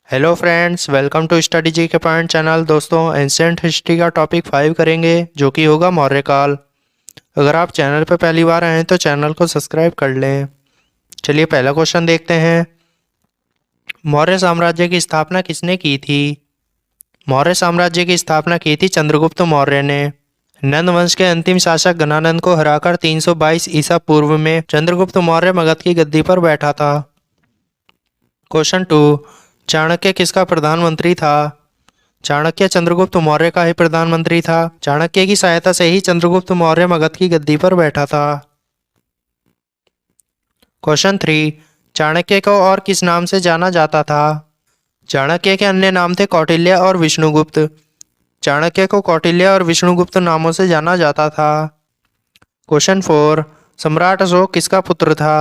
Hello friends, welcome to study G K point channel. दोस्तों, ancient history का topic 5 करेंगे जो कि होगा मौर्य काल। अगर आप चैनल पर पहली बार आए हैं तो चैनल को सब्सक्राइब कर लें। चलिए पहला क्वेश्चन देखते हैं। मौर्य साम्राज्य की स्थापना किसने की थी? मौर्य साम्राज्य की स्थापना की थी चंद्रगुप्त मौर्य ने। नंद वंश के अंतिम शासक घनानंद को हराकर 322 ईसा पूर्व में चंद्रगुप्त मौर्य मगध की गद्दी पर बैठा था। क्वेश्चन 2, चाणक्य किसका प्रधानमंत्री था? चाणक्य चंद्रगुप्त मौर्य का ही प्रधानमंत्री था। चाणक्य की सहायता से ही चंद्रगुप्त मौर्य मगध की गद्दी पर बैठा था। क्वेश्चन 3, चाणक्य को और किस नाम से जाना जाता था? चाणक्य के अन्य नाम थे कौटिल्य और विष्णुगुप्त। चाणक्य को कौटिल्य और विष्णुगुप्त नामों से जाना जाता था। क्वेश्चन 4, सम्राट अशोक किसका पुत्र था?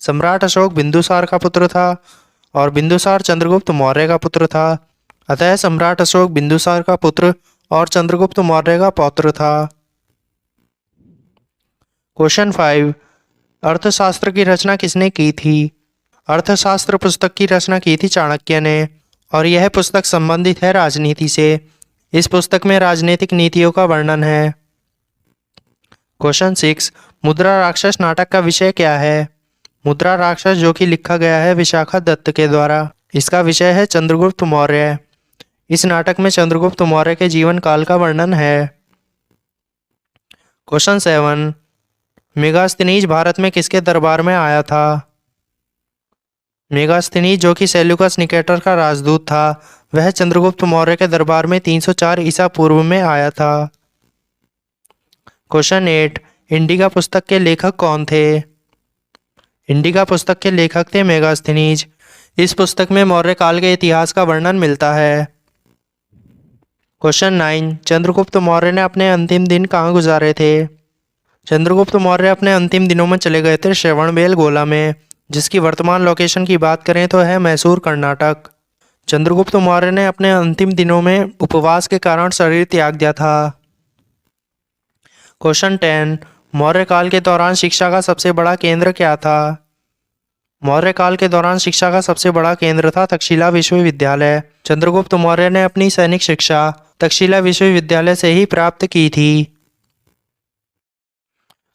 सम्राट अशोक बिंदुसार का पुत्र था और बिंदुसार चंद्रगुप्त मौर्य का पुत्र था। अतः सम्राट अशोक बिंदुसार का पुत्र और चंद्रगुप्त मौर्य का पौत्र था। क्वेश्चन 5, अर्थशास्त्र की रचना किसने की थी? अर्थशास्त्र पुस्तक की रचना की थी चाणक्य ने और यह पुस्तक संबंधित है राजनीति से। इस पुस्तक में राजनीतिक नीतियों का वर्णन है। क्वेश्चन 6, मुद्रा राक्षस नाटक का विषय क्या है? मुद्रा राक्षस जो कि लिखा गया है विशाखा दत्त के द्वारा, इसका विषय है चंद्रगुप्त मौर्य। इस नाटक में चंद्रगुप्त मौर्य के जीवन काल का वर्णन है। क्वेश्चन 7, मेगास्थनीज भारत में किसके दरबार में आया था? मेगास्थनीज जो कि सेल्यूकस निकेटर का राजदूत था, वह चंद्रगुप्त मौर्य के दरबार में 304 ईसा पूर्व में आया था। क्वेश्चन 8, इंडिका पुस्तक के लेखक कौन थे? इंडिका पुस्तक के लेखक थे मेगास्थनीज। इस पुस्तक में मौर्य काल के इतिहास का वर्णन मिलता है। क्वेश्चन 9, चंद्रगुप्त मौर्य ने अपने अंतिम दिन कहाँ गुजारे थे? चंद्रगुप्त मौर्य अपने अंतिम दिनों में चले गए थे श्रवणबेलगोला में, जिसकी वर्तमान लोकेशन की बात करें तो है मैसूर, कर्नाटक। चंद्रगुप्त मौर्य ने अपने अंतिम दिनों में उपवास के कारण शरीर त्याग दिया था। क्वेश्चन 10, मौर्य काल के दौरान शिक्षा का सबसे बड़ा केंद्र क्या था? मौर्य काल के दौरान शिक्षा का सबसे बड़ा केंद्र था तक्षशिला विश्वविद्यालय। चंद्रगुप्त मौर्य ने अपनी सैनिक शिक्षा तक्षशिला विश्वविद्यालय से ही प्राप्त की थी।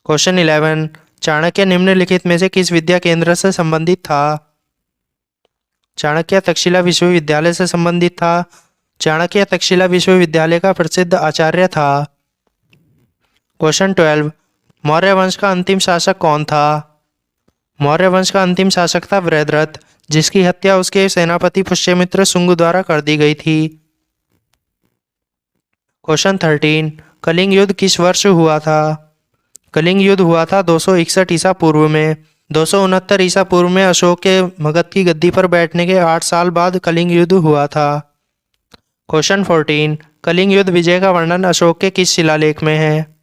क्वेश्चन 11, चाणक्य निम्नलिखित में से किस विद्या केंद्र से संबंधित था? चाणक्य तक्षशिला विश्वविद्यालय से संबंधित था। चाणक्य तक्षशिला विश्वविद्यालय का प्रसिद्ध आचार्य था। क्वेश्चन 12, मौर्य वंश का अंतिम शासक कौन था? मौर्य वंश का अंतिम शासक था वृहद्रथ, जिसकी हत्या उसके सेनापति पुष्यमित्र शुंग द्वारा कर दी गई थी। क्वेश्चन 13, कलिंग युद्ध किस वर्ष हुआ था? कलिंग युद्ध हुआ था 261 ईसा पूर्व में। 269 ईसा पूर्व में अशोक के मगध की गद्दी पर बैठने के 8 साल बाद कलिंग युद्ध हुआ था। क्वेश्चन 14, कलिंग युद्ध विजय का वर्णन अशोक के किस शिलालेख में है?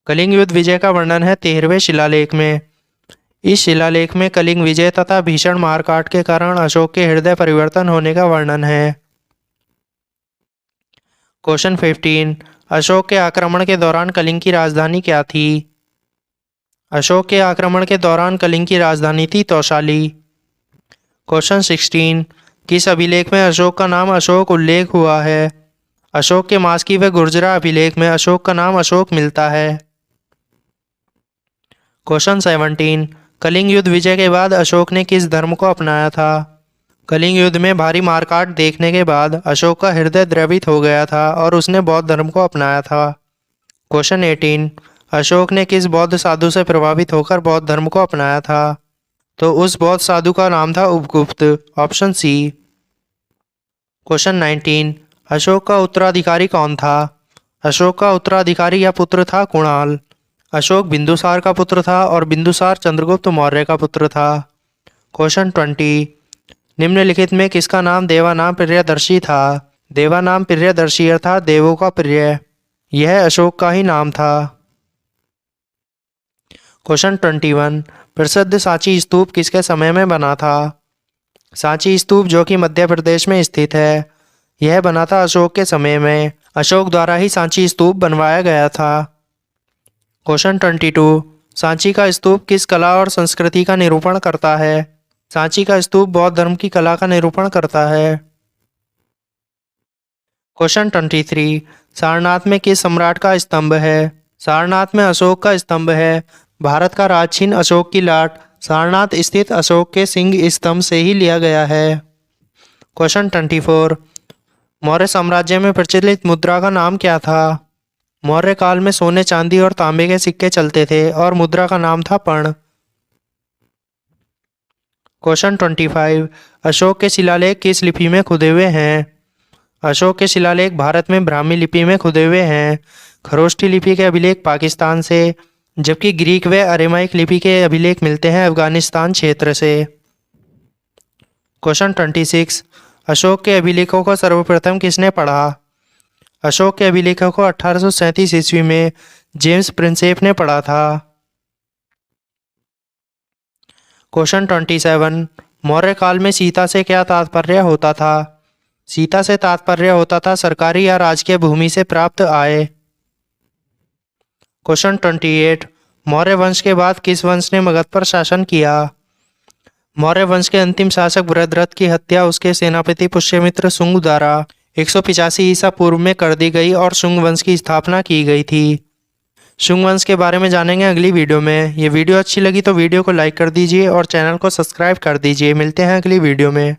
कलिंग युद्ध विजय का वर्णन है 13वें शिलालेख में। इस शिलालेख में कलिंग विजय तथा भीषण मारकाट के कारण अशोक के हृदय परिवर्तन होने का वर्णन है। क्वेश्चन 15, अशोक के आक्रमण के दौरान कलिंग की राजधानी क्या थी? अशोक के आक्रमण के दौरान कलिंग की राजधानी थी तौशाली। क्वेश्चन 16, किस अभिलेख में अशोक का नाम अशोक उल्लेख हुआ है? अशोक के मास्की व गुर्जरा अभिलेख में अशोक का नाम अशोक मिलता है। क्वेश्चन 17, कलिंग युद्ध विजय के बाद अशोक ने किस धर्म को अपनाया था? कलिंग युद्ध में भारी मारकाट देखने के बाद अशोक का हृदय द्रवित हो गया था और उसने बौद्ध धर्म को अपनाया था। क्वेश्चन 18, अशोक ने किस बौद्ध साधु से प्रभावित होकर बौद्ध धर्म को अपनाया था? तो उस बौद्ध साधु का नाम था Upagupta, option C. Question 19, Ashoka का उत्तराधिकारी कौन था? अशोक का उत्तराधिकारी या पुत्र था कुणाल। अशोक बिंदुसार का पुत्र था और बिंदुसार चंद्रगुप्त मौर्य का पुत्र था। क्वेश्चन 20, निम्नलिखित में किसका नाम देवानाम प्रियदर्शी था? देवानाम प्रियदर्शी अर्थात देवों का प्रिय, यह अशोक का ही नाम था। क्वेश्चन 21, प्रसिद्ध सांची स्तूप किसके समय में बना था? सांची स्तूप जो कि मध्य प्रदेश में स्थित है, यह बना था अशोक के समय में। अशोक द्वारा ही सांची स्तूप बनवाया गया था। क्वेश्चन 22, सांची का स्तूप किस कला और संस्कृति का निरूपण करता है? सांची का स्तूप बौद्ध धर्म की कला का निरूपण करता है। क्वेश्चन 23, सारनाथ में किस सम्राट का स्तंभ है? सारनाथ में अशोक का स्तंभ है। भारत का राज चिन्ह अशोक की लाट सारनाथ स्थित अशोक के सिंह स्तंभ से ही लिया गया है। क्वेश्चन 24, मौर्य साम्राज्य में प्रचलित मुद्रा का नाम क्या था? मौर्य काल में सोने चांदी और तांबे के सिक्के चलते थे और मुद्रा का नाम था पर्ण। क्वेश्चन 25, अशोक के शिलालेख किस लिपि में खुदे हुए हैं? अशोक के शिलालेख भारत में ब्राह्मी लिपि में खुदे हुए हैं। खरोष्ठी लिपि के अभिलेख पाकिस्तान से, जबकि ग्रीक व अरेमाइक लिपि के अभिलेख मिलते हैं अफगानिस्तान क्षेत्र से। क्वेश्चन 26, अशोक के अभिलेखों को सर्वप्रथम किसने पढ़ा? अशोक के अभिलेखों को 1837 ईस्वी में जेम्स प्रिंसेप ने पढ़ा था। क्वेश्चन 27, मौर्य काल में सीता से क्या तात्पर्य होता था? सीता से तात्पर्य होता था सरकारी या राजकीय भूमि से प्राप्त आय। क्वेश्चन 28, मौर्य वंश के बाद किस वंश ने मगध पर शासन किया? मौर्य वंश के अंतिम शासक बृहद्रथ की हत्या उसके सेनापति पुष्यमित्र शुंग द्वारा 185 ईसा पूर्व में कर दी गई और शुंग वंश की स्थापना की गई थी। शुंग वंश के बारे में जानेंगे अगली वीडियो में। ये वीडियो अच्छी लगी तो वीडियो को लाइक कर दीजिए और चैनल को सब्सक्राइब कर दीजिए। मिलते हैं अगली वीडियो में।